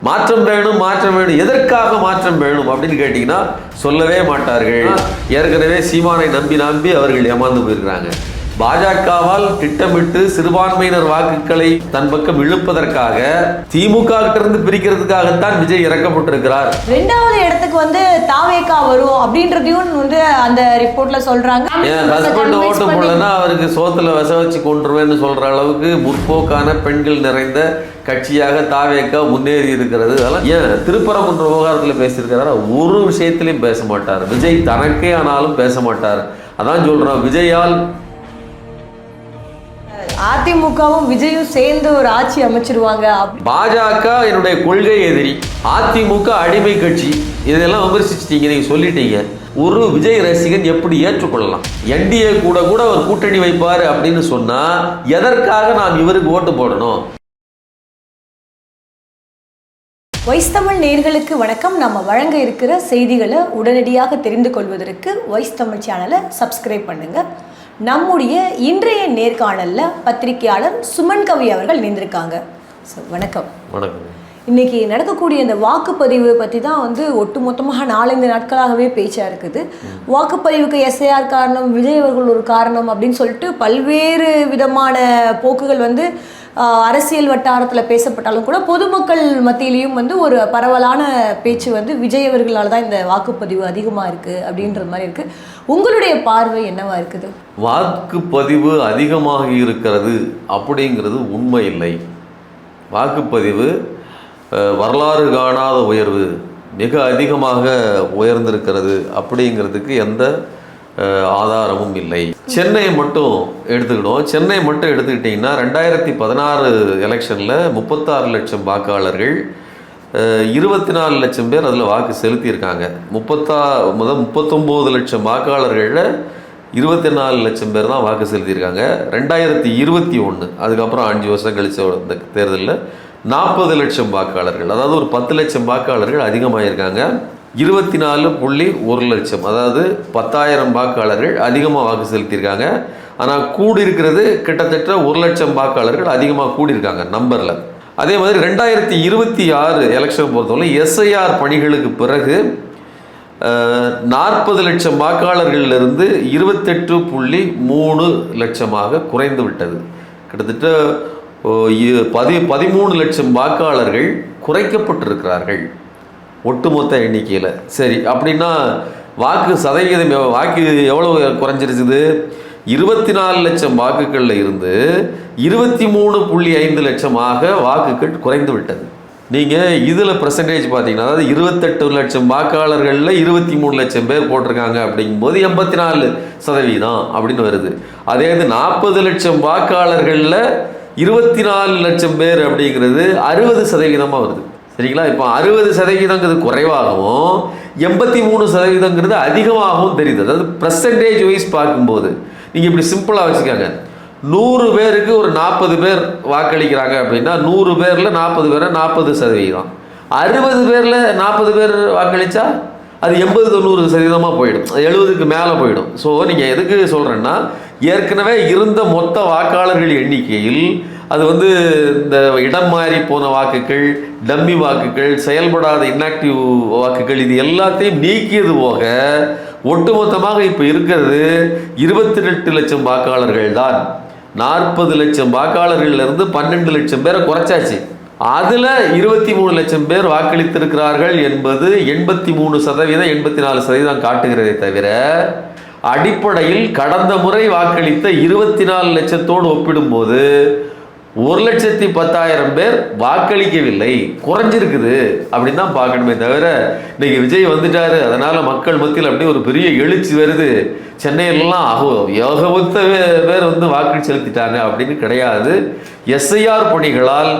மாற்றம் வேணும் எதற்காக மாற்றம் வேணும் அப்படின்னு கேட்டீங்கன்னா சொல்லவே மாட்டார்கள். ஏற்கனவே சீமானை நம்பி அவர்கள் ஏமாந்து போயிருக்கிறாங்க. பாஜகவால் திட்டமிட்டு சிறுபான்மையினர் வாக்குகளை தன் பக்கம் இழுப்பதற்காக திமுக கிட்ட இருந்து பிரிக்கிறதுக்காகத்தான் விஜய் இறக்கப்பட்டிருக்கிறார். இரண்டாவது இடத்துக்கு தாவேகா வரும் அப்படின்றதையும் அந்த ரிப்போர்ட்ல சொல்றாங்க. ஹஸ்பண்ட் ஓட்டு போடலன்னா அவருக்கு சோத்துல விச வச்சு கொண்டுருவேன்னு சொல்ற அளவுக்கு முற்போக்கான பெண்கள் நிறைந்த கட்சியாக தாவேகா முன்னேறி இருக்கிறது. அதெல்லாம் ஏன் திருப்பரங்குன்ற விவகாரத்தில் பேசியிருக்கிறாரா? ஒரு விஷயத்திலையும் பேச மாட்டார். விஜய் தனக்கே ஆனாலும் பேச மாட்டார். அதான் சொல்றோம், விஜயால் அதிமுகவும் விஜயும் சேர்ந்து ஒரு ஆட்சி அமைச்சிருவாங்க. பாஜக என்னுடைய கொள்கை எதிரி, அதிமுக அடிமை கட்சி, இதெல்லாம் விமர்சிச்சிட்டீங்க, நீங்க சொல்லிட்டீங்க. ஒரு விஜய் ரசிகன் எப்படி ஏற்றுக்கொள்ளலாம்? என்டிஏ கூட அவர் கூட்டணி வைப்பாரு அப்படின்னு சொன்னா எதற்காக நாம் இவருக்கு ஓட்டு போடணும்? வாய்ஸ் தமிழ் நேயர்களுக்கு வணக்கம். நம்ம வழங்க இருக்கிற செய்திகளை உடனடியாக தெரிந்து கொள்வதற்கு வாய்ஸ் தமிழ் சேனலை சப்ஸ்கிரைப் பண்ணுங்க. நம்முடைய இன்றைய நேர்காணலில் பத்திரிகையாளர் சுமன் கவி அவர்கள் இணைந்திருக்காங்க. வணக்கம். வணக்கம். இன்னைக்கு நடக்கக்கூடிய இந்த வாக்குப்பதிவு பற்றி தான் ஒட்டுமொத்தமாக 4-5 நாட்களாகவே பேச்சாக இருக்குது. வாக்குப்பதிவுக்கு எஸ்ஐஆர் காரணம், விஜய் அவர்கள் ஒரு காரணம் அப்படின்னு சொல்லிட்டு பல்வேறு விதமான போக்குகள் அரசியல் வட்டாரத்தில் பேசப்பட்டாலும் கூட பொதுமக்கள் மத்தியிலையும் ஒரு பரவலான பேச்சு விஜய் அவர்களால் தான் இந்த வாக்குப்பதிவு அதிகமாக இருக்குது அப்படின்ற மாதிரி இருக்குது. உங்களுடைய பார்வை என்னவா இருக்குது? வாக்குப்பதிவு அதிகமாக இருக்கிறது அப்படிங்கிறது உண்மை இல்லை. வாக்குப்பதிவு வரலாறு காணாத உயர்வு, மிக அதிகமாக உயர்ந்திருக்கிறது அப்படிங்கிறதுக்கு எந்த ஆதாரமும் இல்லை. சென்னையை மட்டும் எடுத்துக்கிட்டோம். சென்னை மட்டும் எடுத்துக்கிட்டிங்கன்னா 2016 எலெக்ஷனில் 36 லட்சம் வாக்காளர்கள், 24 லட்சம் பேர் அதில் வாக்கு செலுத்தியிருக்காங்க. 39 லட்சம் வாக்காளர்களில் 24 லட்சம் பேர் தான் வாக்கு செலுத்தியிருக்காங்க. 2021 அதுக்கப்புறம் 5 வருஷம் கழிச்ச இந்த தேர்தலில் 40 லட்சம் வாக்காளர்கள், அதாவது ஒரு 10 லட்சம் வாக்காளர்கள் அதிகமாகியிருக்காங்க. 24.1 லட்சம், அதாவது 10,000 வாக்காளர்கள் அதிகமாக வாக்கு செலுத்தியிருக்காங்க. ஆனால் கூடியிருக்கிறது கிட்டத்தட்ட 1 லட்சம் வாக்காளர்கள் அதிகமாக கூடியிருக்காங்க நம்பரில். அதே மாதிரி 2026 எலெக்ஷன் பொறுத்தவரை எஸ்ஐஆர் பணிகளுக்கு பிறகு 40 லட்சம் வாக்காளர்களிலிருந்து 28.3 லட்சமாக குறைந்து விட்டது. கிட்டத்தட்ட 13 லட்சம் வாக்காளர்கள் குறைக்கப்பட்டிருக்கிறார்கள் ஒட்டுமொத்த எண்ணிக்கையில். சரி, அப்படின்னா வாக்கு சதவீதம் வாக்கு எவ்வளோ குறைஞ்சிருச்சுது? 24 லட்சம் வாக்குகளில் இருந்து 23.5 லட்சமாக வாக்குகள் குறைந்து விட்டது. நீங்கள் இதில் பர்சன்டேஜ் பார்த்தீங்கன்னா, அதாவது 28 லட்சம் வாக்காளர்களில் 23 லட்சம் பேர் போட்டிருக்காங்க அப்படிங்கும்போது 84% அப்படின்னு வருது. அதே இது 40 லட்சம் வாக்காளர்களில் 24 லட்சம் பேர் அப்படிங்கிறது 60% வருது. சரிங்களா? இப்போ 60% குறைவாகவும் 83% அதிகமாகவும் தெரியுது. அதாவது பர்சன்டேஜ் வைஸ் பார்க்கும்போது நீங்கள் இப்படி சிம்பிளாக வச்சுக்காங்க. 100 பேருக்கு ஒரு 40 பேர் வாக்களிக்கிறாங்க அப்படின்னா 100 பேரில் 40 பேரை 40%. 60 பேரில் 40 பேர் வாக்களித்தா அது 80-90% போயிடும், 70க்கு மேலே போயிடும். ஸோ நீங்கள் எதுக்கு சொல்கிறேன்னா, ஏற்கனவே இருந்த மொத்த வாக்காளர்கள் எண்ணிக்கையில் அது இந்த இடம் மாறி போன வாக்குகள், டம்மி வாக்குகள், செயல்படாத இன்ஆக்டிவ் வாக்குகள், இது எல்லாத்தையும் நீக்கியது போக ஒட்டுமொத்தமாக இப்போ இருக்கிறது 28 லட்சம் வாக்காளர்கள் தான். 40 லட்சம் வாக்காளர்களிலிருந்து 12 லட்சம் பேரை குறைச்சாச்சு. அதில் 23 லட்சம் பேர் வாக்களித்திருக்கிறார்கள் என்பது 83%, 84% காட்டுகிறதே தவிர அடிப்படையில் கடந்த முறை வாக்களித்த 24 லட்சத்தோடு ஒப்பிடும்போது 1,10,000 பேர் வாக்களிக்கவில்லை, குறைஞ்சிருக்குது அப்படின்னு தான் பார்க்கணுமே தவிர இன்னைக்கு விஜய் வந்துட்டாரு அதனால மக்கள் மத்தியில் அப்படியே ஒரு பெரிய எழுச்சி வருது, சென்னையிலலாம் ஏகமொத்த பேர் வாக்கு செலுத்திட்டாங்க அப்படின்னு கிடையாது. எஸ்ஐஆர் பணிகளால்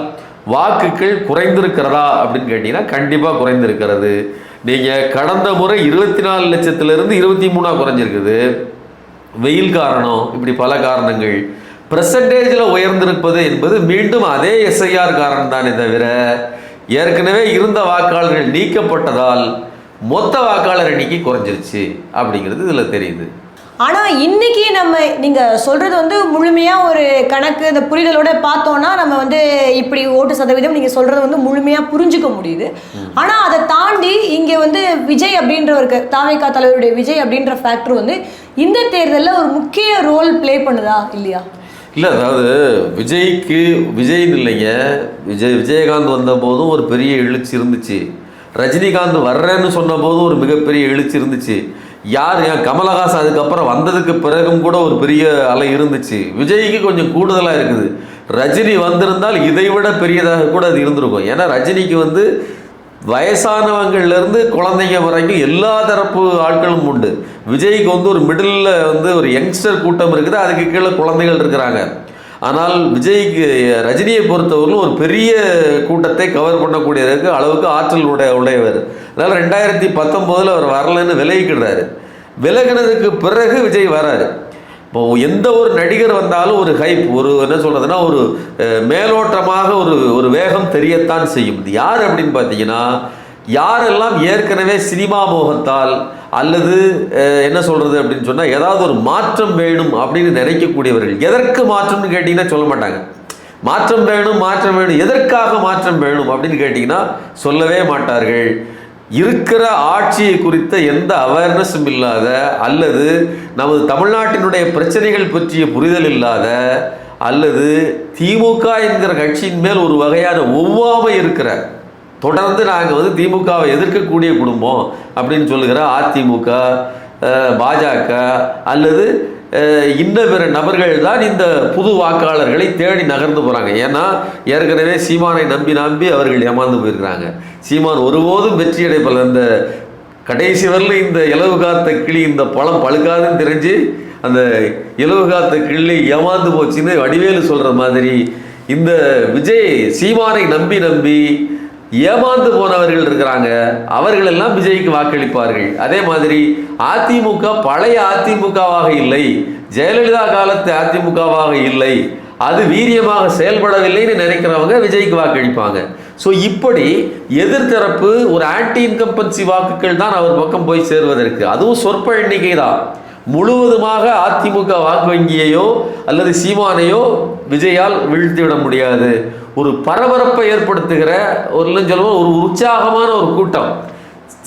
வாக்குகள் குறைந்திருக்கிறதா அப்படின்னு கேட்டீங்கன்னா கண்டிப்பாக குறைந்திருக்கிறது. நீங்கள் கடந்த முறை 24 லட்சத்திலிருந்து 23 குறைஞ்சிருக்குது. வெயில் காரணம், இப்படி பல காரணங்கள். பர்சன்டேஜில் உயர்ந்திருப்பது என்பது மீண்டும் அதே எஸ்ஐஆர் காரணம் தானே தவிர ஏற்கனவே இருந்த வாக்காளர்கள் நீக்கப்பட்டதால் மொத்த வாக்காளர் எண்ணிக்கை குறைஞ்சிருச்சு அப்படிங்கிறது இதில் தெரியுது. ஆனால் இன்னைக்கு நீங்கள் சொல்கிறது வந்து முழுமையாக ஒரு கணக்கு இந்த புரிதலோட பார்த்தோன்னா நம்ம வந்து இப்படி ஓட்டு சதவீதம் நீங்கள் சொல்கிறது வந்து முழுமையாக புரிஞ்சுக்க முடியுது. ஆனால் அதை தாண்டி இங்கே வந்து விஜய் அப்படின்ற ஒரு தாவேகா தலைவருடைய விஜய் அப்படின்ற ஃபேக்டர் வந்து இந்த தேர்தலில் ஒரு முக்கிய ரோல் ப்ளே பண்ணுதா இல்லையா? இல்லை, அதாவது விஜய்னு இல்லைங்க, விஜயகாந்த் வந்த போதும் ஒரு பெரிய எழுச்சி இருந்துச்சு. ரஜினிகாந்த் வர்றேன்னு சொன்ன போதும் ஒரு மிகப்பெரிய எழுச்சி இருந்துச்சு. ஏன் கமலஹாசன் அதுக்கப்புறம் வந்ததுக்கு பிறகும் கூட ஒரு பெரிய அலை இருந்துச்சு. விஜய்க்கு கொஞ்சம் கூடுதலாக இருக்குது. ரஜினி வந்திருந்தால் இதை விட பெரியதாக கூட அது இருந்திருக்கும். ஏன்னா ரஜினிக்கு வந்து வயசானவங்கள்லேருந்து குழந்தைங்க வரைக்கும் எல்லா தரப்பு ஆட்களும் உண்டு. விஜய்க்கு வந்து ஒரு மிடில் வந்து ஒரு யங்ஸ்டர் கூட்டம் இருக்குது, அதுக்கு கீழே குழந்தைகள் இருக்கிறாங்க. ஆனால் ரஜினியை பொறுத்தவரையிலும் ஒரு பெரிய கூட்டத்தை கவர் பண்ணக்கூடியதற்கு அளவுக்கு ஆற்றல் உடையவர். அதனால் 2019 அவர் வரலன்னு விலகிக்கிடுறாரு. விலகினதுக்கு பிறகு விஜய் வராரு. இப்போ எந்த ஒரு நடிகர் வந்தாலும் ஒரு ஹைப், ஒரு என்ன சொல்கிறதுனா ஒரு மேலோட்டமாக ஒரு வேகம் தெரியத்தான் செய்யும். இது யார் அப்படின்னு பார்த்தீங்கன்னா, யாரெல்லாம் ஏற்கனவே சினிமா மோகத்தால் அல்லது என்ன சொல்கிறது அப்படின்னு சொன்னால் ஏதாவது ஒரு மாற்றம் வேணும் அப்படின்னு நினைக்கக்கூடியவர்கள். எதற்கு மாற்றம்னு கேட்டிங்கன்னா சொல்ல மாட்டாங்க. மாற்றம் வேணும், எதற்காக மாற்றம் வேணும் அப்படின்னு கேட்டிங்கன்னா சொல்லவே மாட்டார்கள். இருக்கிற ஆட்சியை குறித்த எந்த அவேர்னஸும் இல்லாத அல்லது நமது தமிழ்நாட்டினுடைய பிரச்சனைகள் பற்றிய புரிதல் இல்லாத அல்லது திமுக என்கிற கட்சியின் மேல் ஒரு வகையான ஒவ்வாமை இருக்கிற, தொடர்ந்து நாங்கள் வந்து திமுகவை எதிர்க்கக்கூடிய குடும்பம் அப்படின்னு சொல்லுகிற அதிமுக, பாஜக அல்லது இன்ன பிற நபர்கள் தான் இந்த புது வாக்காளர்களை தேடி நகர்ந்து போகிறாங்க. ஏன்னா ஏற்கனவே சீமானை நம்பி அவர்கள் ஏமாந்து போயிருக்கிறாங்க. சீமான் ஒருபோதும் வெற்றி அடைப்பல. இந்த கடைசி வரல இந்த இலவு காத்த கிளி இந்த பழம் பழுக்காதுன்னு தெரிஞ்சு அந்த இலவு காத்த கிளி ஏமாந்து போச்சுன்னு வடிவேலு சொல்கிற மாதிரி இந்த விஜய் சீமானை நம்பி ஏமாந்து போனவர்கள் இருக்கிறாங்க. அவர்கள் எல்லாம் விஜய்க்கு வாக்களிப்பார்கள். அதே மாதிரி அதிமுக பழைய அதிமுகவாக இல்லை, ஜெயலலிதா காலத்து அதிமுகவாக இல்லை, அது வீரியமாக செயல்படவில்லைன்னு நினைக்கிறவங்க விஜய்க்கு வாக்களிப்பாங்க. ஸோ இப்படி எதிர்த்தரப்பு ஒரு ஆன்டி இன்கம்பன்சி வாக்குகள் தான் அவர் பக்கம் போய் சேருவதற்கு, அதுவும் சொற்ப எண்ணிக்கை தான். முழுவதுமாக அதிமுக வாக்கு வங்கியையோ அல்லது சீமானையோ விஜயால் வீழ்த்திவிட முடியாது. ஒரு பரபரப்பை ஏற்படுத்துகிற ஒரு உற்சாகமான ஒரு கூட்டம்.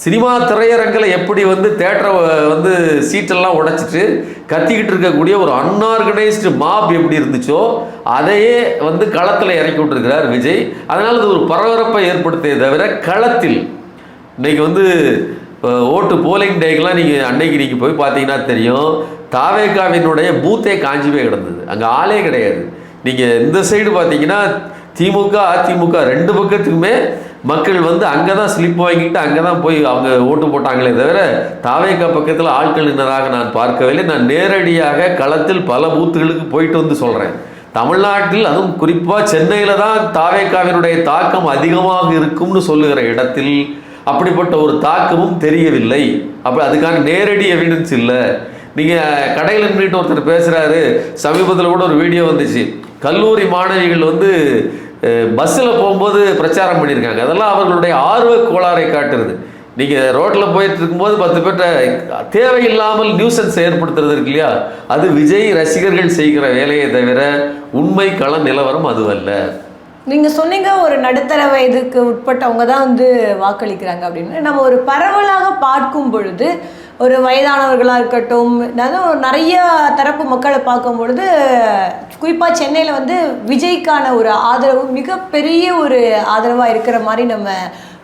சினிமா திரையரங்கில் எப்படி வந்து தேட்டரை வந்து சீட்டெல்லாம் உடைச்சிட்டு கத்திக்கிட்டு இருக்கக்கூடிய ஒரு அன்ஆர்கனைஸ்டு மாப் எப்படி இருந்துச்சோ அதையே வந்து களத்தில் இறக்கி விட்டுருக்கிறார் விஜய். அதனால் அது ஒரு பரபரப்பை ஏற்படுத்திய தவிர களத்தில் இன்னைக்கு வந்து ஓட்டு போலிங் டேக்கெலாம் அன்னைக்கு போய் பார்த்தீங்கன்னா தெரியும், தாவேகாவினுடைய பூத்தே காஞ்சிவே கிடந்தது. அங்கே ஆளே கிடையாது. நீங்கள் இந்த சைடு பார்த்தீங்கன்னா திமுக அதிமுக ரெண்டு பக்கத்துக்குமே மக்கள் வந்து அங்கே தான் ஸ்லிப் வாங்கிட்டு அங்கே தான் போய் அவங்க ஓட்டு போட்டாங்களே தவிர தாவேகா பக்கத்தில் ஆட்கள் நின்றதாக நான் பார்க்கவில்லை. நான் நேரடியாக களத்தில் பல பூத்துகளுக்கு போயிட்டு வந்து சொல்கிறேன். தமிழ்நாட்டில் அதுவும் குறிப்பாக சென்னையில் தான் தாவேகாவினுடைய தாக்கம் அதிகமாக இருக்கும்னு சொல்லுகிற இடத்தில் அப்படிப்பட்ட ஒரு தாக்கமும் தெரியவில்லை. அப்படி அதுக்கான நேரடி எவிடன்ஸ் இல்லை. நீங்கள் கடையில் நின்றுட்டு ஒருத்தர் பேசுகிறாரு. சமீபத்தில் கூட ஒரு வீடியோ வந்துச்சு, கல்லூரி மாணவிகள் வந்து பஸ்ஸில் போகும்போது பிரச்சாரம் பண்ணியிருக்காங்க. அதெல்லாம் அவர்களுடைய ஆர்வ கோளாறை காட்டுறது. நீங்கள் ரோட்டில் போயிட்டு இருக்கும்போது 10 பேர்ட்ட தேவையில்லாமல் நியூசன்ஸ் ஏற்படுத்துறது இருக்கு இல்லையா, அது விஜய் ரசிகர்கள் செய்கிற வேலையை தவிர உண்மை கள நிலவரம் அதுவல்ல. நீங்கள் சொன்னீங்க ஒரு நடுத்தர வயதுக்கு உட்பட்டவங்க தான் வந்து வாக்களிக்கிறாங்க அப்படின்னு. நம்ம ஒரு பரவலாக பார்க்கும் பொழுது ஒரு வயதானவர்களாக இருக்கட்டும், நிறைய தரப்பு மக்களை பார்க்கும் பொழுது குறிப்பாக சென்னையில் வந்து விஜய்க்கான ஒரு ஆதரவு மிகப்பெரிய ஒரு ஆதரவாக இருக்கிற மாதிரி நம்ம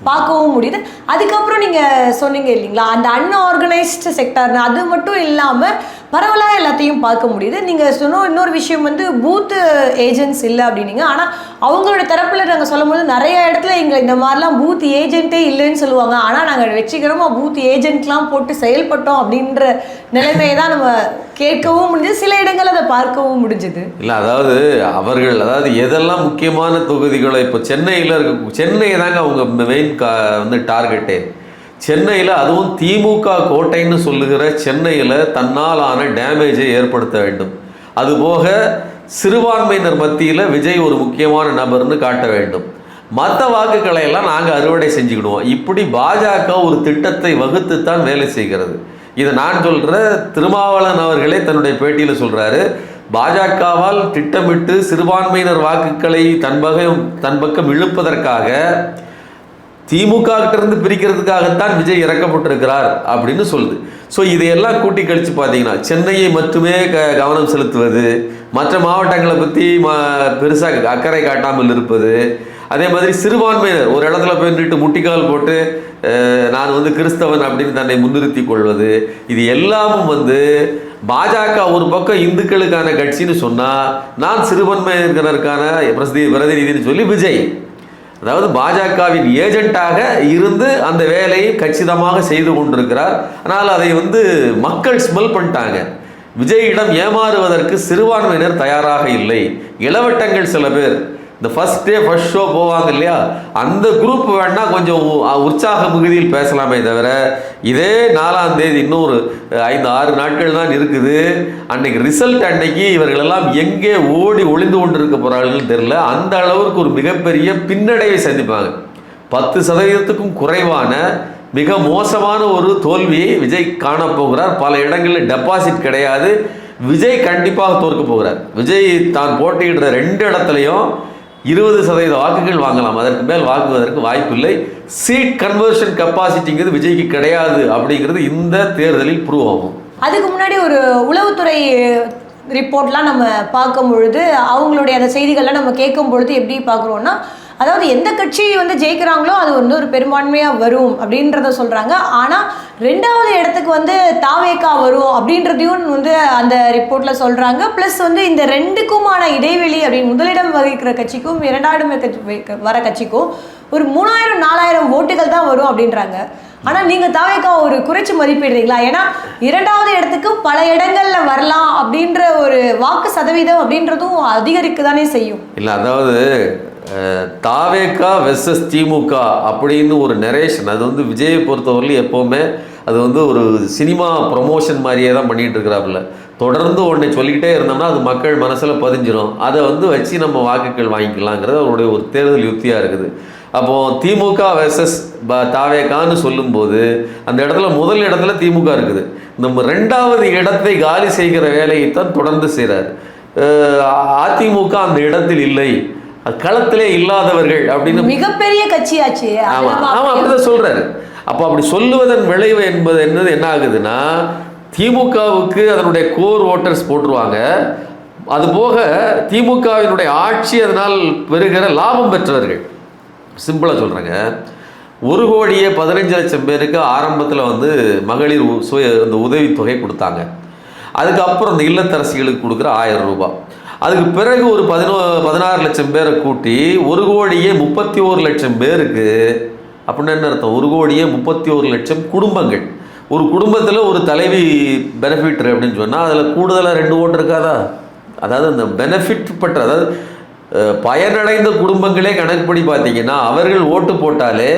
பார்க்கவும் முடியுது. அதுக்கப்புறம் நீங்கள் சொன்னீங்க இல்லைங்களா, அந்த அன்ஆர்கனைஸ்டு செக்டார்னு அது மட்டும் இல்லாமல் பரவலாக எல்லாத்தையும் பார்க்க முடியுது. நீங்கள் சொன்ன இன்னொரு விஷயம் வந்து பூத்து ஏஜென்ட்ஸ் இல்லை அப்படின்னீங்க. ஆனால் அவங்களோட தரப்பில் நாங்கள் சொல்லும் போது நிறைய இடத்துல எங்களை இந்த மாதிரிலாம் பூத் ஏஜென்ட்டே இல்லைன்னு சொல்லுவாங்க. ஆனால் நாங்கள் வெற்றிகரமாக பூத் ஏஜென்ட்லாம் போட்டு செயல்பட்டோம் அப்படின்ற நிலைமையை தான் நம்ம கேட்கவும் முடிஞ்சது, சில இடங்கள் அதை பார்க்கவும் முடிஞ்சது. இல்லை, அதாவது எதெல்லாம் முக்கியமான தொகுதிகளை இப்போ சென்னையில் சென்னை தாங்க அவங்க மெயின் வந்து டார்கெட்டே. சென்னையில் அதுவும் திமுக கோட்டைன்னு சொல்லுகிற சென்னையில் தன்னாலான டேமேஜை ஏற்படுத்த வேண்டும். அதுபோக சிறுபான்மையினர் மத்தியில் விஜய் ஒரு முக்கியமான நபர்னு காட்ட வேண்டும். மற்ற வாக்குகளை எல்லாம் நாங்கள் அறுவடை செஞ்சுக்கிடுவோம். இப்படி பாஜக ஒரு திட்டத்தை வகுத்துத்தான் வேலை செய்கிறது. இதை நான் சொல்ற, திருமாவளவன் அவர்களே தன்னுடைய பேட்டியில் சொல்றாரு. பாஜகவால் திட்டமிட்டு சிறுபான்மையினர் வாக்குகளை தன் பக்கம் இழுப்பதற்காக திமுக கிட்ட இருந்து பிரிக்கிறதுக்காகத்தான் விஜய் இறக்கப்பட்டிருக்கிறார் அப்படின்னு சொல்லுது. ஸோ இதையெல்லாம் கூட்டி கழிச்சு பார்த்தீங்கன்னா சென்னையை மட்டுமே கவனம் செலுத்துவது, மற்ற மாவட்டங்களை பற்றி பெருசாக அக்கறை காட்டாமல் இருப்பது, அதே மாதிரி சிறுபான்மையினர் ஒரு இடத்துல போய் நின்று முட்டிக்கால் போட்டு நான் வந்து கிறிஸ்தவன் அப்படின்னு தன்னை முன்னிறுத்தி கொள்வது, இது எல்லாமும் பாஜக ஒரு பக்கம் இந்துக்களுக்கான கட்சின்னு சொன்னால் நான் சிறுபான்மையினருக்கான பிரதிநிதின்னு சொல்லி விஜய், அதாவது பாஜகவின் ஏஜென்ட்டாக இருந்து அந்த வேலையை கச்சிதமாக செய்து கொண்டிருக்கிறார். ஆனால் அதை மக்கள் ஸ்மெல் பண்ணிட்டாங்க. விஜயிடம் ஏமாறுவதற்கு சிறுபான்மையினர் தயாராக இல்லை. இளவட்டங்கள் சில பேர் இந்த ஃபர்ஸ்ட் டே ஃபர்ஸ்ட் ஷோ போவாங்க இல்லையா, அந்த குரூப் வேணா கொஞ்சம் உற்சாக மிகுதியில் பேசலாமே தவிர, இதே 4ஆம் தேதி இன்னொரு 5-6 நாட்கள் தான் இருக்குது. அன்னைக்கு ரிசல்ட் அன்னைக்கு இவர்களெல்லாம் எங்கே ஓடி ஒளிந்து கொண்டு இருக்க போறாங்கன்னு தெரியல. அந்த அளவுக்கு ஒரு மிகப்பெரிய பின்னடைவை சந்திப்பாங்க. 10% குறைவான மிக மோசமான ஒரு தோல்வியை விஜய் காணப்போகிறார். பல இடங்களில் டெபாசிட் கிடையாது. விஜய் கண்டிப்பாக தோற்க போகிறார். விஜய் தான் போட்டியிடுற 2 இடத்துலையும் 20% வாக்குகள் வாங்கலாம், அதற்கு மேல் வாங்குவதற்கு வாய்ப்பில்லை. சீட் கன்வர்ஷன் கெப்பாசிட்டிங்கிறது விஜய்க்கு கிடையாது அப்படிங்கிறது இந்த தேர்தலில் ப்ரூவ் ஆகும். அதுக்கு முன்னாடி ஒரு உளவுத்துறை ரிப்போர்ட்லாம் நம்ம பார்க்கும் பொழுது, அவங்களுடைய அந்த செய்திகள்லாம் நம்ம கேட்கும் பொழுது எப்படி பார்க்குறோன்னா, அதாவது எந்த கட்சி ஜெயிக்கிறாங்களோ அது ஒரு பெரும்பான்மையாக வரும் அப்படின்றத சொல்கிறாங்க. ஆனால் 2வது இடத்துக்கு தாவேகா வரும் அப்படின்றதையும் அந்த ரிப்போர்ட்டில் சொல்கிறாங்க. ப்ளஸ் இந்த 2க்குமான இடைவெளி அப்படின்னு முதலிடம் வகிக்கிற கட்சிக்கும் 2வது வர கட்சிக்கும் ஒரு 3000-4000 ஓட்டுகள் தான் வரும் அப்படின்றாங்க. ஆனால் நீங்கள் தாவேகா ஒரு குறைச்சி மதிப்பிடுறீங்களா? ஏன்னா 2வது இடத்துக்கு பல இடங்களில் வரலாம் அப்படின்ற ஒரு வாக்கு சதவீதம் அப்படின்றதும் அதிகரிக்க தானே செய்யும். இல்லை, அதாவது தாவேகா வெர்சஸ் திமுக அப்படின்னு ஒரு நரேஷன், அது விஜயை பொறுத்தவரையிலும் எப்போவுமே அது ஒரு சினிமா ப்ரொமோஷன் மாதிரியே தான் பண்ணிகிட்டு இருக்கிறாப்புல. தொடர்ந்து ஒன்றை சொல்லிக்கிட்டே இருந்தோம்னா அது மக்கள் மனசில் பதிஞ்சிடும். அதை வச்சு நம்ம வாக்குகள் வாங்கிக்கலாங்கிறது அவருடைய ஒரு தேர்தல் யுக்தியாக இருக்குது. அப்போது திமுக வெர்சஸ் தாவேகான்னு சொல்லும்போது அந்த இடத்துல முதல் இடத்துல திமுக இருக்குது. நம்ம 2வது இடத்தை காலி செய்கிற வேலையைத்தான் தொடர்ந்து செய்கிறார். அதிமுக அந்த இடத்தில் இல்லை, களத்திலே இல்லாதவர்கள் அப்படின்னு மிகப்பெரிய கட்சியாச்சு. ஆமா அப்படிதான் சொல்றாரு. அப்போ அப்படி சொல்லுவதன் விளைவு என்ன ஆகுதுன்னா, திமுகவுக்கு அதனுடைய கோர் ஓட்டர்ஸ் போட்டுருவாங்க. அதுபோக திமுகவினுடைய ஆட்சி அதனால் பெறுகிற லாபம் பெற்றவர்கள், சிம்பிளாக சொல்கிறேங்க, 1,15,00,000 பேருக்கு ஆரம்பத்தில் மகளிர் இந்த உதவித்தொகை கொடுத்தாங்க. அதுக்கப்புறம் இந்த இல்லத்தரசிகளுக்கு கொடுக்குற 1000 ரூபாய். அதுக்கு பிறகு ஒரு 16 லட்சம் பேரை கூட்டி 1,31,00,000 பேருக்கு, அப்படின்னா என்ன அர்த்தம்? 1,31,00,000 குடும்பங்கள். ஒரு குடும்பத்தில் ஒரு தலைவி பெனிஃபிட் அப்படின்னு சொன்னால் அதில் கூடுதலாக 2 ஓட்டு இருக்காதா? அதாவது அந்த பெனிஃபிட் பற்ற, அதாவது பயனடைந்த குடும்பங்களே கணக்குப்படி பார்த்தீங்கன்னா அவர்கள் ஓட்டு போட்டாலே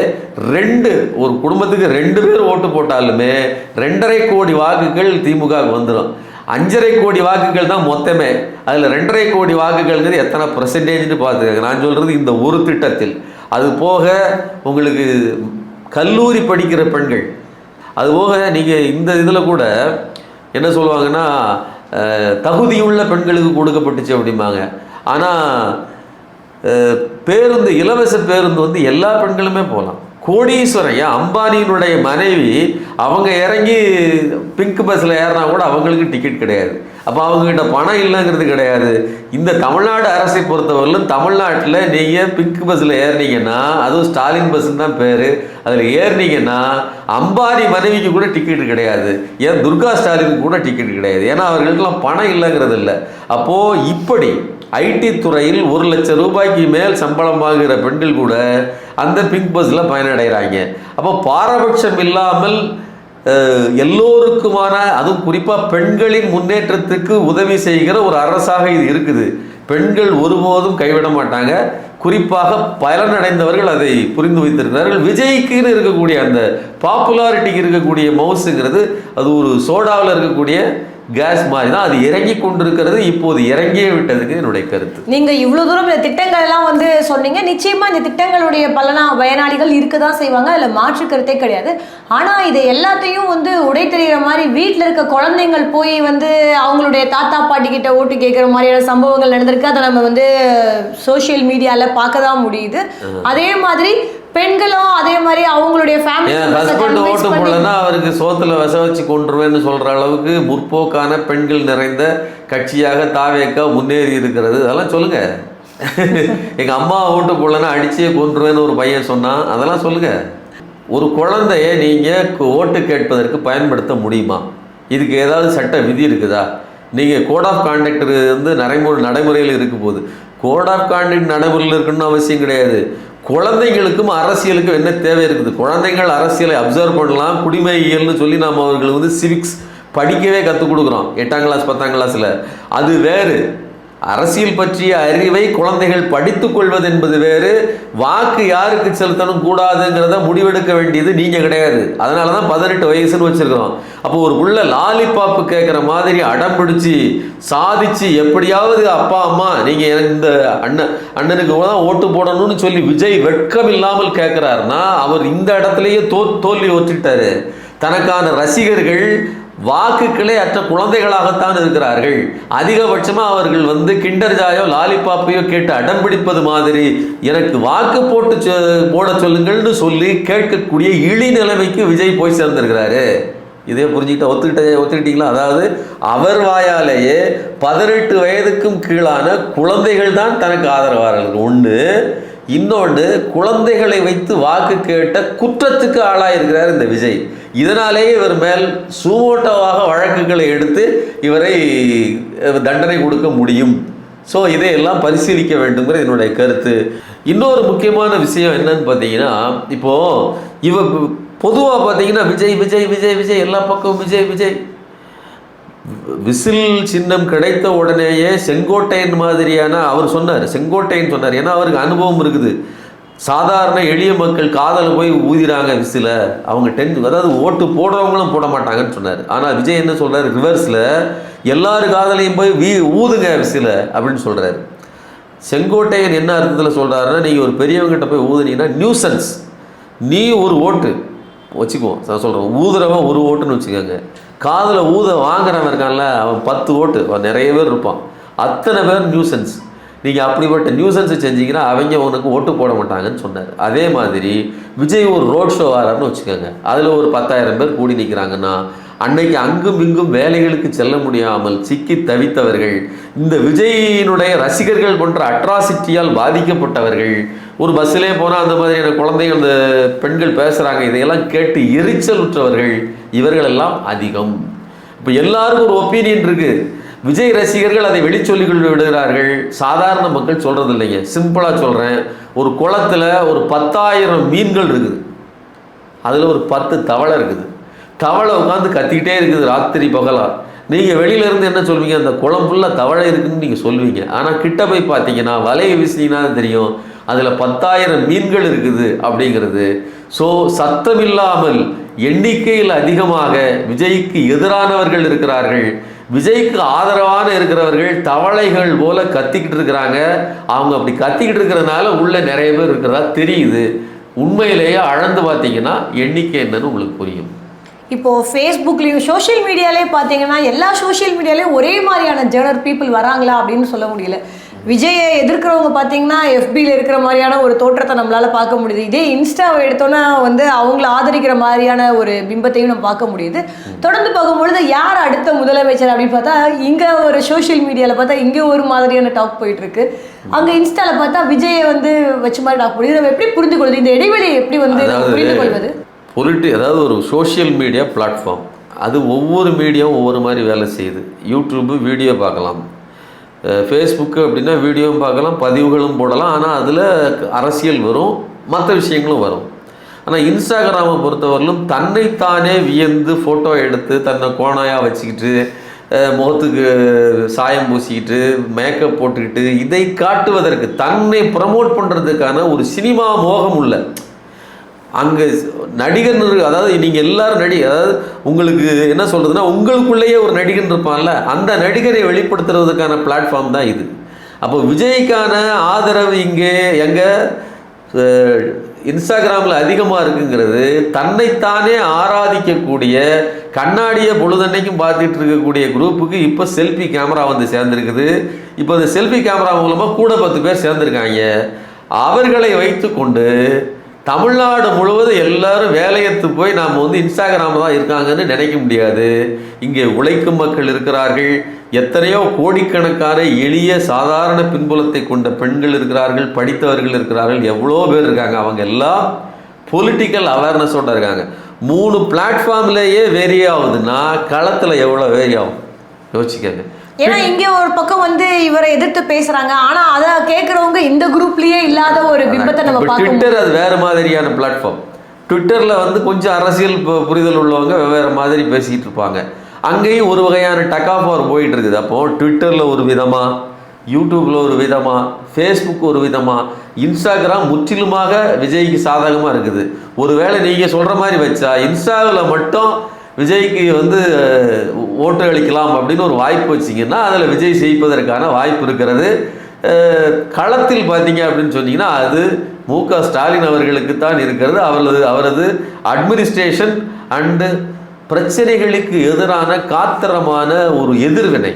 ஒரு குடும்பத்துக்கு 2 பேர் ஓட்டு போட்டாலுமே 2.5 கோடி வாக்குகள் திமுகவுக்கு வந்துடும். 5.5 கோடி வாக்குகள் தான் மொத்தமே. அதில் 2.5 கோடி வாக்குகள்ங்கிறது எத்தனை பெர்சன்டேஜ்னு பார்த்துக்கங்க. நான் சொல்கிறது இந்த ஒரு திட்டத்தில். அது போக உங்களுக்கு கல்லூரி படிக்கிற பெண்கள், அதுபோக நீங்கள் இந்த இதில் கூட என்ன சொல்லுவாங்கன்னா, தகுதியுள்ள பெண்களுக்கு கொடுக்கப்பட்டுச்சு அப்படிம்பாங்க. ஆனால் பேருந்து, இலவச பேருந்து எல்லா பெண்களுமே போகலாம். கோடீஸ்வரன், அம்பானியினுடைய மனைவி அவங்க இறங்கி பிங்க் பஸ்ஸில் ஏறினா கூட அவங்களுக்கு டிக்கெட் கிடையாது. அப்போ அவங்ககிட்ட பணம் இல்லைங்கிறது கிடையாது. இந்த தமிழ்நாடு அரசை பொறுத்தவரையிலும் தமிழ்நாட்டில் நீங்கள் பிங்க் பஸ்ஸில் ஏறினீங்கன்னா, அதுவும் ஸ்டாலின் பஸ்ஸுன்னு தான் பேர், அதில் ஏறினீங்கன்னா அம்பானி மனைவிக்கு கூட டிக்கெட் கிடையாது. ஏன் துர்கா ஸ்டாலினுக்கு கூட டிக்கெட் கிடையாது. ஏன்னா அவர்களுக்கெல்லாம் பணம் இல்லைங்கிறது இல்லை. அப்போது இப்படி ஐடி துறையில் 1 லட்சம் ரூபாய்க்கு மேல் சம்பளம் வாங்குகிற பெண்கள் கூட அந்த பிங்க் பஸ்ஸில் பயனடைகிறாங்க. அப்போ பாரபட்சம் இல்லாமல் எல்லோருக்குமான, அதுவும் குறிப்பாக பெண்களின் முன்னேற்றத்துக்கு உதவி செய்கிற ஒரு அரசாக இது இருக்குது. பெண்கள் ஒருபோதும் கைவிட மாட்டாங்க. குறிப்பாக பலனடைந்தவர்கள் அதை புரிந்து வைத்திருக்கிறார்கள். விஜய்க்குன்னு இருக்கக்கூடிய அந்த பாப்புலாரிட்டிக்கு இருக்கக்கூடிய மவுஸுங்கிறது அது ஒரு சோடாவில் இருக்கக்கூடிய கேஸ் மாதிரி தான் அது இறங்கி கொண்டிருக்கிறது. இப்போது இறங்கியே விட்டதுக்கு என்னுடைய கருத்து. நீங்க இவ்வளவு தூரம் இந்த திட்டங்கள் எல்லாம் வந்து சொன்னீங்க. நிச்சயமா இந்த திட்டங்களுடைய பயனாளிகள் இருக்கதான் செய்வாங்க, அதுல மாற்று கருத்தே கிடையாது. ஆனா இது எல்லாத்தையும் வந்து உடை தெரிகிற மாதிரி வீட்டுல இருக்க குழந்தைங்கள் போய் வந்து அவங்களுடைய தாத்தா பாட்டி கிட்ட ஓட்டு கேட்கிற மாதிரியான சம்பவங்கள் நடந்திருக்கு. அதை நம்ம வந்து சோசியல் மீடியால பார்க்க தான் முடியுது. அதே மாதிரி பெண்களும் அதே மாதிரி அவங்களுடைய ஹஸ்பண்ட் ஓட்டு போடலன்னா அவருக்கு சோத்துல விச வச்சு கொண்டுருவேன்னு சொல்ற அளவுக்கு முற்போக்கான பெண்கள் நிறைந்த கட்சியாக தாவேக்கா முன்னேறி இருக்கிறது. அதெல்லாம் சொல்லுங்க. எங்க அம்மா ஓட்டு போடலன்னா அடிச்சே கொண்டுருவேன்னு ஒரு பையன் சொன்னான். அதெல்லாம் சொல்லுங்க. ஒரு குழந்தைய நீங்க ஓட்டு கேட்பதற்கு பயன்படுத்த முடியுமா? இதுக்கு ஏதாவது சட்ட விதி இருக்குதா? நீங்க கோட் ஆஃப் கான்டக்ட் வந்து நடைமுறையில் இருக்க போகுது. கோட் ஆஃப் கான்டக்ட் நடைமுறையில் இருக்கணும்னு அவசியம் கிடையாது. குழந்தைங்களுக்கும் அரசியலுக்கும் என்ன தேவை இருக்குது? குழந்தைகள் அரசியலை அப்சர்வ் பண்ணலாம். குடிமையியல்னு சொல்லி நாம் அவர்கள் வந்து சிவிக்ஸ் படிக்கவே கற்றுக் கொடுக்குறோம் 8ஆம் கிளாஸ் 10ஆம் கிளாஸில். அது வேறு. அரசியல் பற்றிய அறிவை குழந்தைகள் படித்துக் கொள்வது என்பது வேறு. வாக்கு யாருக்கு செலுத்தணும் கூடாதுங்கிறத முடிவெடுக்க வேண்டியது நீங்கள் கிடையாது. அதனால தான் 18 வயசுன்னு வச்சுருக்கிறோம். அப்போ ஒரு புள்ள லாலிபாப்பு கேட்குற மாதிரி அடம் பிடிச்சி சாதிச்சு எப்படியாவது அப்பா அம்மா நீங்கள் எனக்கு இந்த அண்ணனுக்கு தான் ஓட்டு போடணும்னு சொல்லி விஜய் வெட்கம் இல்லாமல் கேட்குறாருன்னா அவர் இந்த இடத்துலையே தோல்வி ஒற்றிட்டாரு. தனக்கான ரசிகர்கள் வாக்குகளே அற்ற குழந்தைகளாகத்தான் இருக்கிறார்கள். அதிகபட்சமாக அவர்கள் வந்து கிண்டர் ஜாயோ லாலிபாப்பையோ கேட்டு அடம்பிடிப்பது மாதிரி எனக்கு வாக்கு போட சொல்லுங்கள்னு சொல்லி கேட்கக்கூடிய இழி நிலைமைக்கு விஜய் போய் சேர்ந்திருக்கிறாரு. இதே ஒத்துக்கிட்டீங்களா? அதாவது அவர் வாயாலேயே 18 வயதுக்கும் கீழான குழந்தைகள் தான் தனக்கு ஆதரவாளர்கள் ஒன்று. இன்னொன்று, குழந்தைகளை வைத்து வாக்கு கேட்ட குற்றத்துக்கு ஆளாயிருக்கிறார் இந்த விஜய். இதனாலேயே இவர் மேல் சூமோட்டோவாக வழக்குகளை எடுத்து இவரை தண்டனை கொடுக்க முடியும். ஸோ இதையெல்லாம் பரிசீலிக்க வேண்டுங்கிற என்னுடைய கருத்து. இன்னொரு முக்கியமான விஷயம் என்னன்னு பார்த்தீங்கன்னா, இப்போது பொதுவாக பார்த்தீங்கன்னா விஜய் விஜய் விஜய் விஜய் எல்லா பக்கமும் விஜய் விஜய். விசில் சின்னம் கிடைத்த உடனேயே செங்கோட்டையன் மாதிரியான அவர் சொன்னார், செங்கோட்டையன் சொன்னார். ஏன்னா அவருக்கு அனுபவம் இருக்குது. சாதாரண எளிய மக்கள் காதல் போய் ஊதிறாங்க விசில, அவங்க அதாவது ஓட்டு போடுறவங்களும் போட மாட்டாங்கன்னு சொன்னார். ஆனால் விஜய் என்ன சொல்கிறார்? ரிவர்ஸில் எல்லாரு காதலையும் போய் ஊதுங்க விசில அப்படின்னு சொல்கிறாரு. செங்கோட்டையன் என்ன அர்த்தத்தில் சொல்கிறாருன்னா, நீங்கள் ஒரு பெரியவங்கிட்ட போய் ஊதுனீங்கன்னா நியூசன்ஸ், நீ ஒரு ஓட்டு வச்சுக்குவோம். நான் சொல்கிறேன், ஊதுறவன் ஒரு ஓட்டுன்னு வச்சுக்கோங்க. காதில் ஊத வாங்குறவன் இருக்கான்ல, அவன் 10 ஓட்டு, நிறைய பேர் இருப்பான், அத்தனை பேர் நியூசன்ஸ். நீங்கள் அப்படிப்பட்ட நியூசன்ஸை செஞ்சீங்கன்னா அவங்க உனக்கு ஓட்டு போட மாட்டாங்கன்னு சொன்னார். அதே மாதிரி விஜய் ஒரு ரோட் ஷோ வராருன்னு வச்சுக்கோங்க, அதில் ஒரு 10,000 பேர் கூடி நிற்கிறாங்கன்னா அன்னைக்கு அங்கும் இங்கும் வேலைகளுக்கு செல்ல முடியாமல் சிக்கி தவித்தவர்கள், இந்த விஜயினுடைய ரசிகர்கள் போன்ற அட்ராசிட்டியால் பாதிக்கப்பட்டவர்கள், ஒரு பஸ்ஸிலே போனால் அந்த மாதிரியான குழந்தைகள் இந்த பெண்கள் பேசுகிறாங்க, இதையெல்லாம் கேட்டு எரிச்சல் உற்றவர்கள் இவர்களெல்லாம் அதிகம். இப்போ எல்லாருக்கும் ஒரு ஒப்பீனியன் இருக்குது. விஜய் ரசிகர்கள் அதை வெளிச்சொல்லிக்கொண்டு விடுகிறார்கள், சாதாரண மக்கள் சொல்கிறது இல்லைங்க. சிம்பிளாக சொல்கிறேன், ஒரு குளத்தில் ஒரு 10,000 மீன்கள் இருக்குது, அதில் ஒரு 10 தவளை இருக்குது. தவளை உட்காந்து கத்திக்கிட்டே இருக்குது ராத்திரி பகலாக. நீங்கள் வெளியிலேருந்து என்ன சொல்வீங்க? அந்த குளம் ஃபுல்லாக தவளை இருக்குதுன்னு நீங்கள் சொல்வீங்க. ஆனால் கிட்ட போய் பார்த்தீங்கன்னா வலையை வீசினீங்கன்னா தெரியும் அதில் 10,000 மீன்கள் இருக்குது அப்படிங்கிறது. ஸோ சத்தமில்லாமல் எண்ணிக்கையில் அதிகமாக விஜய்க்கு எதிரானவர்கள் இருக்கிறார்கள். விஜய்க்கு ஆதரவான இருக்கிறவர்கள் தவளைகள் போல கத்திக்கிட்டு இருக்கிறாங்க. அவங்க அப்படி கத்திக்கிட்டு இருக்கிறதுனால உள்ள நிறைய பேர் இருக்கிறதா தெரியுது. உண்மையிலேயே அளந்து பார்த்தீங்கன்னா எண்ணிக்கை என்னன்னு உங்களுக்கு புரியும். இப்போது ஃபேஸ்புக்லேயும் சோஷியல் மீடியாலே பார்த்தீங்கன்னா எல்லா சோஷியல் மீடியாலேயும் ஒரே மாதிரியான ஜெனர் பீப்புள் வராங்களா அப்படின்னு சொல்ல முடியல. விஜயை எதிர்க்கிறவங்க பார்த்தீங்கன்னா எஃபியில் இருக்கிற மாதிரியான ஒரு தோற்றத்தை நம்மளால் பார்க்க முடியுது. இதே இன்ஸ்டாவை எடுத்தோன்னா வந்து அவங்கள ஆதரிக்கிற மாதிரியான ஒரு பிம்பத்தையும் நம்ம பார்க்க முடியுது. தொடர்ந்து பார்க்கும்பொழுது யார் அடுத்த முதலமைச்சர் அப்படின்னு பார்த்தா இங்கே ஒரு சோஷியல் மீடியாவில் பார்த்தா இங்கே ஒரு மாதிரியான டாக் போயிட்டுருக்கு, அங்கே இன்ஸ்டாவில் பார்த்தா விஜயை வந்து வச்ச மாதிரி டாக் போடுது. நம்ம எப்படி புரிந்து கொள்வது? இந்த இடைவெளியை எப்படி வந்து புரிந்து கொள்வது? அதாவது ஒரு சோஷியல் மீடியா பிளாட்ஃபார்ம், அது ஒவ்வொரு மீடியாவும் ஒவ்வொரு மாதிரி வேலை செய்யுது. யூடியூப்பு வீடியோ பார்க்கலாம், ஃபேஸ்புக்கு அப்படின்னா வீடியோவும் பார்க்கலாம், பதிவுகளும் போடலாம். ஆனால் அதில் அரசியல் வரும், மற்ற விஷயங்களும் வரும். ஆனால் இன்ஸ்டாகிராமை பொறுத்தவரையிலும் தன்னைத்தானே வியந்து ஃபோட்டோ எடுத்து தன்னை கோணாயாக வச்சுக்கிட்டு முகத்துக்கு சாயம் பூசிக்கிட்டு மேக்கப் போட்டுக்கிட்டு இதை காட்டுவதற்கு தன்னை ப்ரமோட் பண்ணுறதுக்கான ஒரு சினிமா மோகம் உள்ள அங்கே நடிகன் அதாவது நீங்கள் எல்லாரும் அதாவது உங்களுக்கு என்ன சொல்கிறதுனா உங்களுக்குள்ளேயே ஒரு நடிகன் இருப்பான்ல, அந்த நடிகரை வெளிப்படுத்துறதுக்கான பிளாட்ஃபார்ம் தான் இது. அப்போ விஜய்க்கான ஆதரவு இங்கே இன்ஸ்டாகிராமில் அதிகமாக இருக்குங்கிறது தன்னைத்தானே ஆராதிக்கக்கூடிய கண்ணாடியை பொழுதன்னைக்கும் பார்த்துட்டு இருக்கக்கூடிய குரூப்புக்கு இப்போ செல்ஃபி கேமரா வந்து சேர்ந்துருக்குது. இப்போ அந்த செல்ஃபி கேமரா மூலமாக கூட 10 பேர் சேர்ந்துருக்காங்க. அவர்களை வைத்து கொண்டு தமிழ்நாடு முழுவதும் எல்லாரும் வேலையத்து போய் நாம் வந்து இன்ஸ்டாகிராமில் தான் இருக்காங்கன்னு நினைக்க முடியாது. இங்கே உழைக்கும் மக்கள் இருக்கிறார்கள், எத்தனையோ கோடிக்கணக்கான எளிய சாதாரண பின்புலத்தை கொண்ட பெண்கள் இருக்கிறார்கள், படித்தவர்கள் இருக்கிறார்கள், எவ்வளோ பேர் இருக்காங்க. அவங்க எல்லாம் பொலிட்டிக்கல் அவேர்னஸோடு இருக்காங்க. 3 பிளாட்ஃபார்ம்லேயே வேரி ஆகுதுன்னா களத்தில் எவ்வளோ வேரி ஆகும் யோசிக்கங்க. ஏன்னா இங்கே ஒரு பக்கம் வந்து இவரை எதிர்த்து பேசுறாங்க, ஆனா அதை கேட்கறவங்க இந்த குரூப்லயே இல்லாத ஒரு பிம்பத்தை நம்ம பார்க்கணும். ட்விட்டர் அது வேற மாதிரியான பிளாட்ஃபார்ம். ட்விட்டர்ல வந்து கொஞ்சம் அரசியல் புரிதல் உள்ளவங்க வேறு மாதிரி பேசிக்கிட்டு இருப்பாங்க. அங்கேயும் ஒரு வகையான டக் ஆஃப் அவர் போயிட்டு இருக்குது. அப்போ ட்விட்டர்ல ஒரு விதமா, யூடியூப்ல ஒரு விதமா, ஃபேஸ்புக் ஒரு விதமா, இன்ஸ்டாகிராம் முற்றிலுமாக விஜய்க்கு சாதகமாக இருக்குது. ஒருவேளை நீங்கள் சொல்கிற மாதிரி வச்சா இன்ஸ்டாவில் மட்டும் விஜய்க்கு வந்து ஓட்டு அளிக்கலாம் அப்படின்னு ஒரு வாய்ப்பு வச்சிங்கன்னா அதில் விஜய் ஜெயிப்பதற்கான வாய்ப்பு இருக்கிறது. களத்தில் பார்த்தீங்க அப்படின்னு சொன்னீங்கன்னா அது மு.க. ஸ்டாலின் அவர்களுக்கு தான் இருக்கிறது. அவரது அட்மினிஸ்ட்ரேஷன் அண்டு பிரச்சனைகளுக்கு எதிரான காத்திரமான ஒரு எதிர்வினை.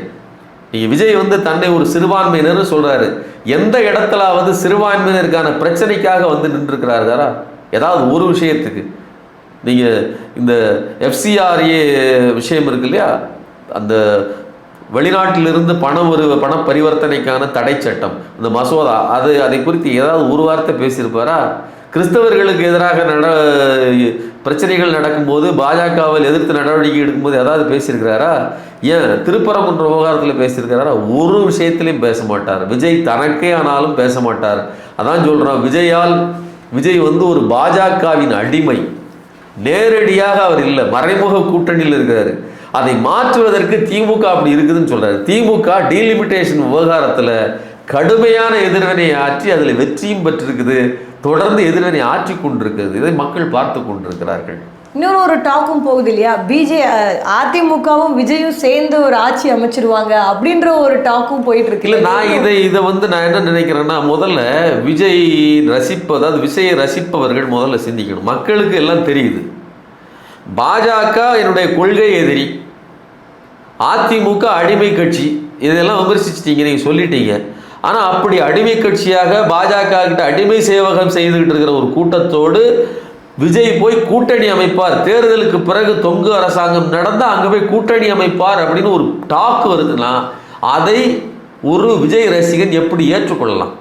நீங்கள் விஜய் வந்து தன்னை ஒரு சிறுபான்மையினர் சொல்கிறாரு. எந்த இடத்துலாவது சிறுபான்மையினருக்கான பிரச்சனைக்காக வந்து நின்றுருக்கிறாரா? ஏதாவது ஒரு விஷயத்துக்கு நீங்கள் இந்த FCRA விஷயம் இருக்கு இல்லையா, அந்த வெளிநாட்டிலிருந்து பண பரிவர்த்தனைக்கான தடை சட்டம், இந்த மசோதா, அதை குறித்து ஏதாவது ஒரு வார்த்தை பேசியிருப்பாரா? கிறிஸ்தவர்களுக்கு எதிராக பிரச்சனைகள் நடக்கும்போது பாஜகவில் எதிர்த்து நடவடிக்கை எடுக்கும்போது ஏதாவது பேசியிருக்கிறாரா? ஏன் திருப்பரங்குன்ற விவகாரத்தில் பேசியிருக்கிறாரா? ஒரு விஷயத்திலையும் பேச மாட்டார். விஜய் தனக்கே ஆனாலும் பேச மாட்டார். அதான் சொல்கிறோம், விஜய் வந்து ஒரு பாஜகவின் அடிமை. நேரடியாக அவர் இல்லை, மறைமுக கூட்டணியில் இருக்கிறாரு. அதை மாற்றுவதற்கு திமுக அப்படி இருக்குதுன்னு சொல்றாரு. திமுக டீலிமிட்டேஷன் விவகாரத்தில் கடுமையான எதிர்வினை ஆற்றி அதில் வெற்றியும் பெற்றிருக்குது, தொடர்ந்து எதிர்வினை ஆற்றி கொண்டிருக்கிறது. இதை மக்கள் பார்த்து கொண்டிருக்கிறார்கள். இன்னொரு ஒரு டாக்கும் போகுது இல்லையா, அதிமுகவும் விஜயும் சேர்ந்து ஒரு ஆட்சி அமைச்சிருவாங்க அப்படின்ற ஒரு டாக்கும் போயிட்டு இருக்கு. இல்லை, நான் என்ன நினைக்கிறேன்னா, முதல்ல விஜய் விஜயை ரசிப்பவர்கள் முதல்ல சிந்திக்கணும். மக்களுக்கு எல்லாம் தெரியுது, பாஜக என்னுடைய கொள்கை எதிரி, அதிமுக அடிமை கட்சி, இதெல்லாம் விமர்சிச்சிட்டீங்க, நீங்கள் சொல்லிட்டீங்க. ஆனால் அப்படி அடிமை கட்சியாக பாஜக கிட்ட அடிமை சேவகம் செய்துகிட்டு இருக்கிற ஒரு கூட்டத்தோடு விஜய் போய் கூட்டணி அமைப்பார், தேர்தலுக்கு பிறகு தொங்கு அரசாங்கம் நடந்தால் அங்கே போய் கூட்டணி அமைப்பார் அப்படின்னு ஒரு டாக் வருதுன்னா அதை ஒரு விஜய் ரசிகன் எப்படி ஏற்றுக்கொள்ளலாம்?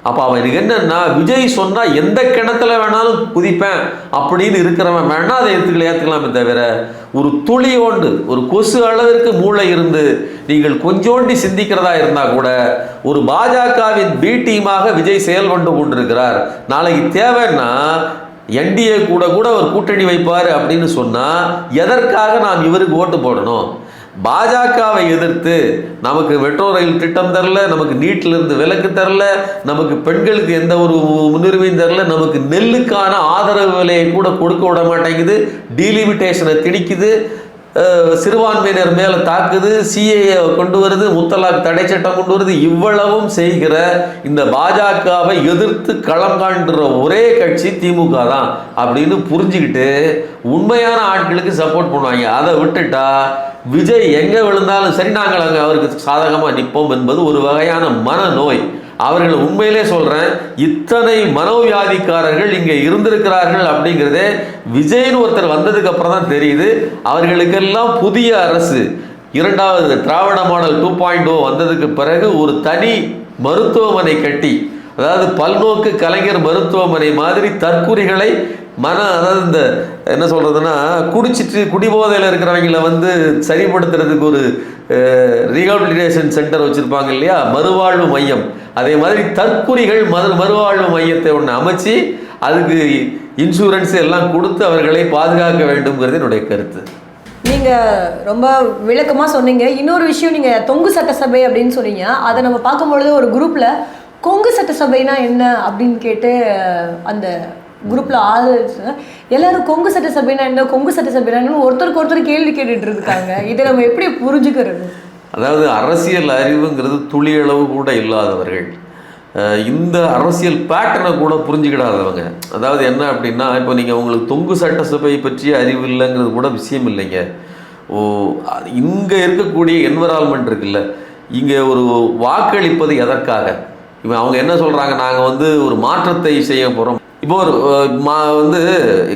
அப்போ அவனுக்கு என்னன்னா, விஜய் சொன்னால் எந்த கிணத்துல வேணாலும் குதிப்பேன் அப்படின்னு இருக்கிறவன் வேணா அதை ஏற்றுக்கலாமே தவிர, ஒரு துளியோண்டு ஒரு கொசு அளவிற்கு மூளை இருந்து நீங்கள் கொஞ்சோண்டி சிந்திக்கிறதா இருந்தால் கூட ஒரு பாஜகவின் பி டீமாக விஜய் செயல்பட்டு கொண்டிருக்கிறார். நாளைக்கு தேவைன்னா NDA கூட அவர் கூட்டணி வைப்பார் அப்படின்னு சொன்னால் எதற்காக நாம் இவருக்கு ஓட்டு போடணும்? பாஜகவை எதிர்த்து நமக்கு மெட்ரோ ரயில் திட்டம் தரல, நமக்கு நீட்டிலிருந்து விலக்கு தரல, நமக்கு பெண்களுக்கு எந்த ஒரு முன்னுரிமையும் தரல, நமக்கு நெல்லுக்கான ஆதரவு விலையை கூட கொடுக்க விட மாட்டேங்குது, டீலிமிட்டேஷனை திணிக்குது, சிறுபான்மையினர் மேலே தாக்குது, CAA கொண்டு வருது, முத்தலாக் தடை சட்டம் கொண்டு வருது. இவ்வளவும் செய்கிற இந்த பாஜகவை எதிர்த்து களம் காண்கிற ஒரே கட்சி திமுக தான் அப்படின்னு புரிஞ்சுக்கிட்டு உண்மையான ஆட்களுக்கு சப்போர்ட் பண்ணுவாங்க. அதை விட்டுட்டா விஜய் எங்கே விழுந்தாலும் சரி நாங்கள் அங்கே அவருக்கு சாதகமாக நிற்போம் என்பது ஒரு வகையான மனநோய். அவர்கள் உண்மையிலே சொல்கிறேன், இத்தனை மனோவியாதிக்காரர்கள் இங்கே இருந்திருக்கிறார்கள் அப்படிங்கிறதே விஜய்னு ஒருத்தர் வந்ததுக்கு அப்புறம் தான் தெரியுது. அவர்களுக்கெல்லாம் புதிய அரசு, இரண்டாவது திராவிட மாடல் 2.0 வந்ததுக்கு பிறகு ஒரு தனி மருத்துவமனை கட்டி, அதாவது பல்நோக்கு கலைஞர் மருத்துவமனை மாதிரி தற்குறிகளை அதாவது இந்த என்ன சொல்கிறதுன்னா, குடிபோதையில் இருக்கிறவங்களை வந்து சரிப்படுத்துறதுக்கு ஒரு ரீஹாபிலிட்டேஷன் சென்டர் வச்சுருப்பாங்க இல்லையா, மறுவாழ்வு மையம். அதே மாதிரி தற்குறிகள் மறுவாழ்வு மையத்தை ஒன்று அமைச்சு அதுக்கு இன்சூரன்ஸ் எல்லாம் கொடுத்து அவர்களை பாதுகாக்க வேண்டும்ங்கிறது என்னுடைய கருத்து. நீங்கள் ரொம்ப விளக்கமாக சொன்னீங்க. இன்னொரு விஷயம், நீங்கள் தொங்கு சட்டசபை அப்படின்னு சொன்னீங்க. அதை நம்ம பார்க்கும்பொழுது ஒரு குரூப்பில் கொங்கு சட்டசபைனா என்ன அப்படின்னு கேட்டு அந்த குரூப்ல ஆள் எல்லாரும் கொங்கு சட்டசபைனா என்ன, கொங்கு சட்டசபைனா ஒருத்தருக்கு ஒருத்தர் கேள்வி கேட்டுட்டு இருக்காங்க. இதை நம்ம எப்படி புரிஞ்சுக்கிறது? அதாவது அரசியல் அறிவுங்கிறது துளியளவு கூட இல்லாதவர்கள், இந்த அரசியல் பேட்டர்னை கூட புரிஞ்சுக்கிடாதவங்க. அதாவது என்ன அப்படின்னா, இப்போ நீங்கள் உங்களுக்கு தொங்கு சட்டசபை பற்றிய அறிவு இல்லைங்கிறது கூட விஷயம் இல்லைங்க. இங்கே இருக்கக்கூடிய என்விரான்மெண்ட் இருக்குல்ல, இங்கே ஒரு வாக்களிப்பது எதற்காக? இப்போ அவங்க என்ன சொல்கிறாங்க, நாங்கள் வந்து ஒரு மாற்றத்தை செய்ய போகிறோம். இப்போ ஒரு வந்து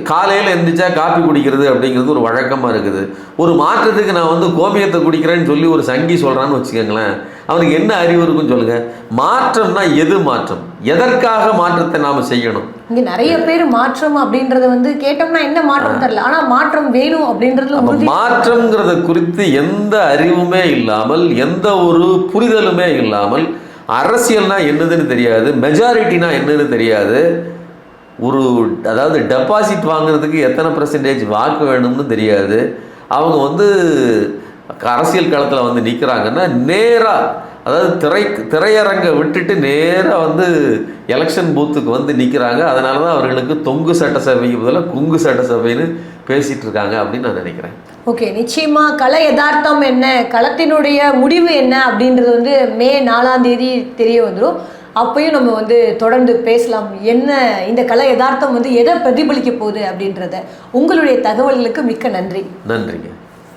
காலையில் எழுந்திரிச்சா காப்பி குடிக்கிறது அப்படிங்கிறது ஒரு வழக்கமாக இருக்குது. ஒரு மாற்றத்துக்கு நான் வந்து கோமியத்தை குடிக்கிறேன்னு சொல்லி ஒரு சங்கி சொல்கிறான்னு வச்சுக்கோங்களேன், அவனுக்கு என்ன அறிவு இருக்குன்னு சொல்லுங்கள். மாற்றம்னா எது மாற்றம்? எதற்காக மாற்றத்தை நாம் செய்யணும்? இங்கே நிறைய பேர் மாற்றம் அப்படின்றத வந்து கேட்டோம்னா என்ன மாற்றம் தெரியல, ஆனால் மாற்றம் வேணும் அப்படின்றது. மாற்றம்ங்கிறத குறித்து எந்த அறிவுமே இல்லாமல், எந்த ஒரு புரிதலுமே இல்லாமல், அரசியல்னா என்னதுன்னு தெரியாது, மெஜாரிட்டினா என்னன்னு தெரியாது, அதாவது டெபாசிட் வாங்குறதுக்கு எத்தனை % வாக்கு வேணும்னு தெரியாது, அவங்க வந்து அரசியல் களத்தில் வந்து நிற்கிறாங்கன்னா நேராக, அதாவது திரையரங்கை விட்டுட்டு நேராக வந்து எலெக்ஷன் பூத்துக்கு வந்து நிற்கிறாங்க. அதனால தான் அவர்களுக்கு தொங்கு சட்டசபைக்கு பதிலாக குங்கு சட்டசபைன்னு பேசிகிட்டு இருக்காங்க அப்படின்னு நான் நினைக்கிறேன். ஓகே, நிச்சயமா கள யதார்த்தம் என்ன, களத்தினுடைய முடிவு என்ன அப்படின்றது வந்து மே 4ஆம் தேதி தெரிய வந்துடும். அப்பயும் நம்ம வந்து தொடர்ந்து பேசலாம், என்ன இந்த கள யதார்த்தம் வந்து எதை பிரதிபலிக்க போகுது அப்படின்றத. உங்களுடைய தகவல்களுக்கு மிக்க நன்றி. நன்றிங்க.